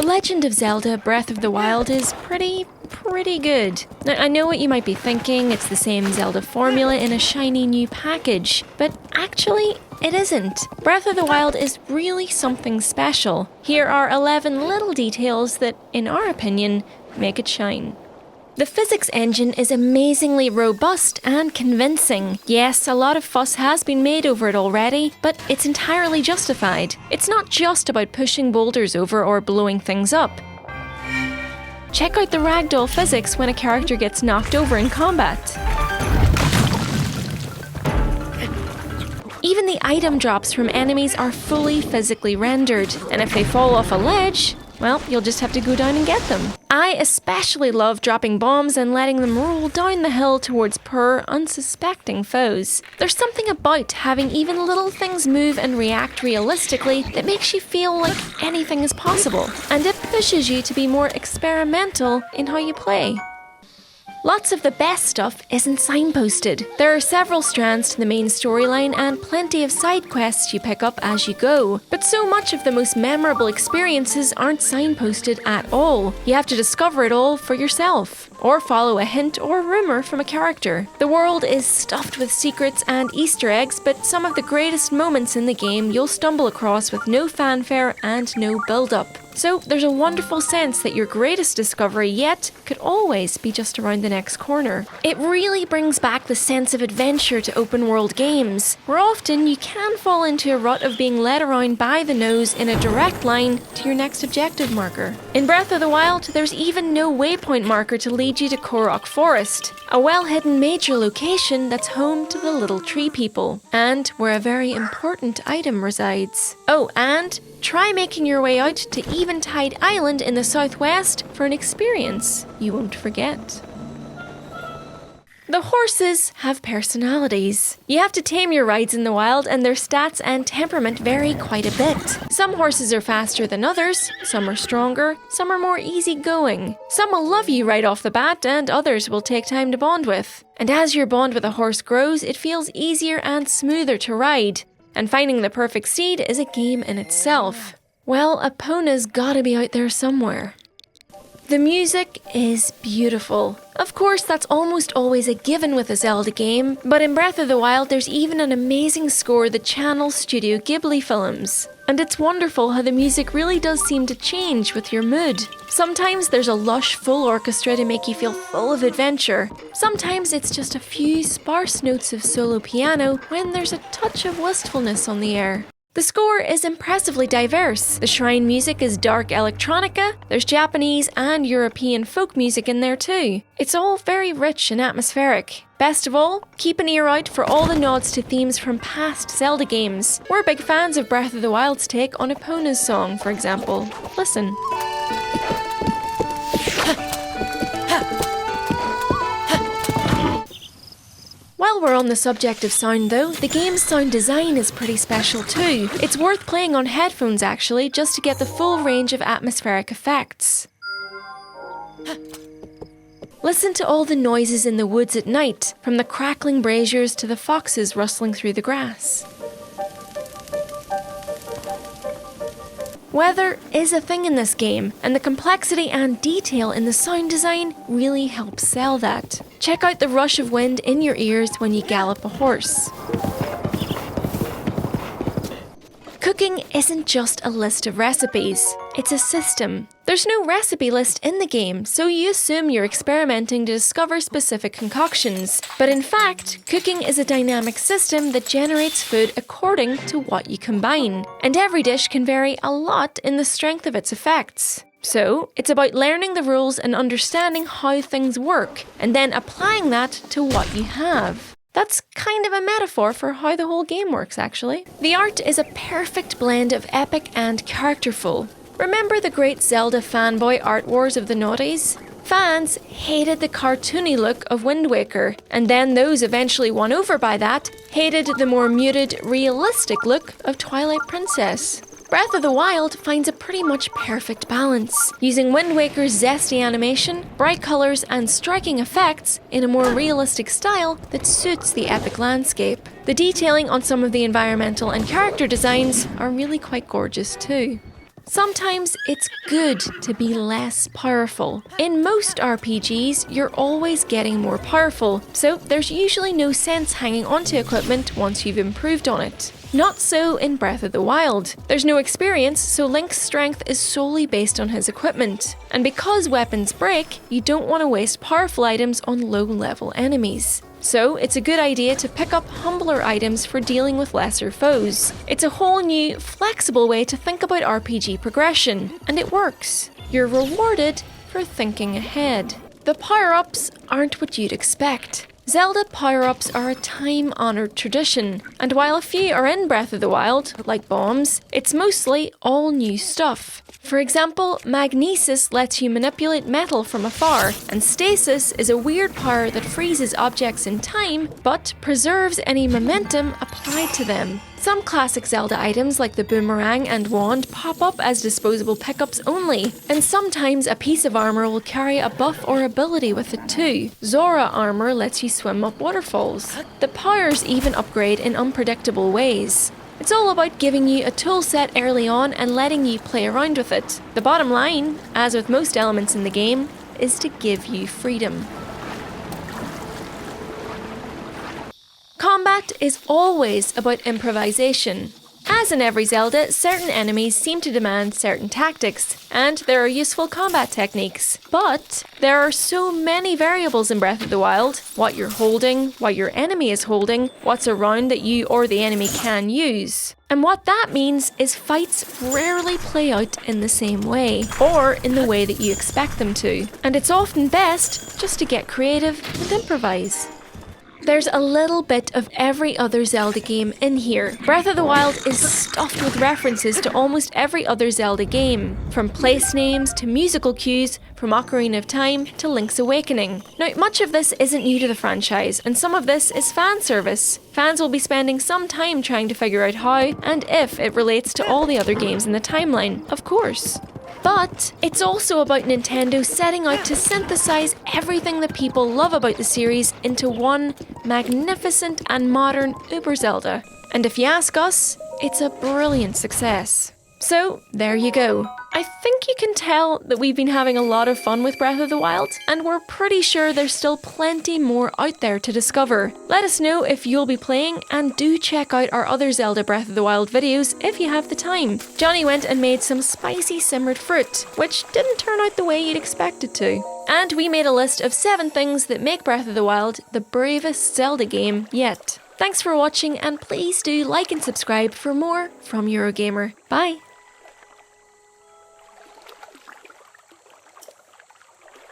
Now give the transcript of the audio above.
The Legend of Zelda Breath of the Wild is pretty good. Now, I know what you might be thinking, it's the same Zelda formula in a shiny new package, but actually, it isn't. Breath of the Wild is really something special. Here are 11 little details that, in our opinion, make it shine. The physics engine is amazingly robust and convincing. Yes, a lot of fuss has been made over it already, but it's entirely justified. It's not just about pushing boulders over or blowing things up. Check out the ragdoll physics when a character gets knocked over in combat. Even the item drops from enemies are fully physically rendered, and if they fall off a ledge, well, you'll just have to go down and get them. I especially love dropping bombs and letting them roll down the hill towards poor, unsuspecting foes. There's something about having even little things move and react realistically that makes you feel like anything is possible, and it pushes you to be more experimental in how you play. Lots of the best stuff isn't signposted. There are several strands to the main storyline and plenty of side quests you pick up as you go. But so much of the most memorable experiences aren't signposted at all. You have to discover it all for yourself, or follow a hint or rumour from a character. The world is stuffed with secrets and Easter eggs, but some of the greatest moments in the game you'll stumble across with no fanfare and no build-up. So there's a wonderful sense that your greatest discovery yet could always be just around the next corner. It really brings back the sense of adventure to open world games, where often you can fall into a rut of being led around by the nose in a direct line to your next objective marker. In Breath of the Wild, there's even no waypoint marker to lead you to Korok Forest, a well-hidden major location that's home to the little tree people, and where a very important item resides. Oh, and try making your way out to Eventide Island in the southwest for an experience you won't forget. The horses have personalities. You have to tame your rides in the wild, and their stats and temperament vary quite a bit. Some horses are faster than others, some are stronger, some are more easygoing. Some will love you right off the bat, and others will take time to bond with. And as your bond with a horse grows, it feels easier and smoother to ride. And finding the perfect steed is a game in itself. Well, Epona's gotta be out there somewhere. The music is beautiful. Of course, that's almost always a given with a Zelda game, but in Breath of the Wild there's even an amazing score that channels Studio Ghibli films. And it's wonderful how the music really does seem to change with your mood. Sometimes there's a lush full orchestra to make you feel full of adventure. Sometimes it's just a few sparse notes of solo piano when there's a touch of wistfulness on the air. The score is impressively diverse. The shrine music is dark electronica, there's Japanese and European folk music in there too. It's all very rich and atmospheric. Best of all, keep an ear out for all the nods to themes from past Zelda games. We're big fans of Breath of the Wild's take on Epona's song, for example. Listen. While we're on the subject of sound though, the game's sound design is pretty special too. It's worth playing on headphones actually, just to get the full range of atmospheric effects. Listen to all the noises in the woods at night, from the crackling braziers to the foxes rustling through the grass. Weather is a thing in this game, and the complexity and detail in the sound design really helps sell that. Check out the rush of wind in your ears when you gallop a horse. Cooking isn't just a list of recipes, it's a system. There's no recipe list in the game, so you assume you're experimenting to discover specific concoctions. But in fact, cooking is a dynamic system that generates food according to what you combine. And every dish can vary a lot in the strength of its effects. So, it's about learning the rules and understanding how things work, and then applying that to what you have. That's kind of a metaphor for how the whole game works, actually. The art is a perfect blend of epic and characterful. Remember the great Zelda fanboy art wars of the noughties? Fans hated the cartoony look of Wind Waker, and then those eventually won over by that hated the more muted, realistic look of Twilight Princess. Breath of the Wild finds a pretty much perfect balance, using Wind Waker's zesty animation, bright colours and striking effects in a more realistic style that suits the epic landscape. The detailing on some of the environmental and character designs are really quite gorgeous too. Sometimes it's good to be less powerful. In most RPGs, you're always getting more powerful, so there's usually no sense hanging onto equipment once you've improved on it. Not so in Breath of the Wild. There's no experience, so Link's strength is solely based on his equipment. And because weapons break, you don't want to waste powerful items on low-level enemies. So it's a good idea to pick up humbler items for dealing with lesser foes. It's a whole new, flexible way to think about RPG progression, and it works. You're rewarded for thinking ahead. The Pyreups aren't what you'd expect. Zelda Pyreups are a time-honoured tradition, and while a few are in Breath of the Wild, like bombs, it's mostly all new stuff. For example, Magnesis lets you manipulate metal from afar, and Stasis is a weird power that freezes objects in time, but preserves any momentum applied to them. Some classic Zelda items like the boomerang and wand pop up as disposable pickups only, and sometimes a piece of armour will carry a buff or ability with it too. Zora armour lets you swim up waterfalls. The powers even upgrade in unpredictable ways. It's all about giving you a tool set early on and letting you play around with it. The bottom line, as with most elements in the game, is to give you freedom. Combat is always about improvisation. As in every Zelda, certain enemies seem to demand certain tactics, and there are useful combat techniques. But there are so many variables in Breath of the Wild: what you're holding, what your enemy is holding, what's around that you or the enemy can use. And what that means is fights rarely play out in the same way, or in the way that you expect them to. And it's often best just to get creative and improvise. There's a little bit of every other Zelda game in here. Breath of the Wild is stuffed with references to almost every other Zelda game, from place names to musical cues, from Ocarina of Time to Link's Awakening. Now, much of this isn't new to the franchise, and some of this is fan service. Fans will be spending some time trying to figure out how and if it relates to all the other games in the timeline, of course. But it's also about Nintendo setting out to synthesize everything that people love about the series into one magnificent and modern Uber Zelda. And if you ask us, it's a brilliant success. So, there you go. I think you can tell that we've been having a lot of fun with Breath of the Wild, and we're pretty sure there's still plenty more out there to discover. Let us know if you'll be playing, and do check out our other Zelda Breath of the Wild videos if you have the time. Johnny went and made some spicy simmered fruit, which didn't turn out the way you'd expect it to. And we made a list of 7 things that make Breath of the Wild the bravest Zelda game yet. Thanks for watching, and please do like and subscribe for more from Eurogamer. Bye!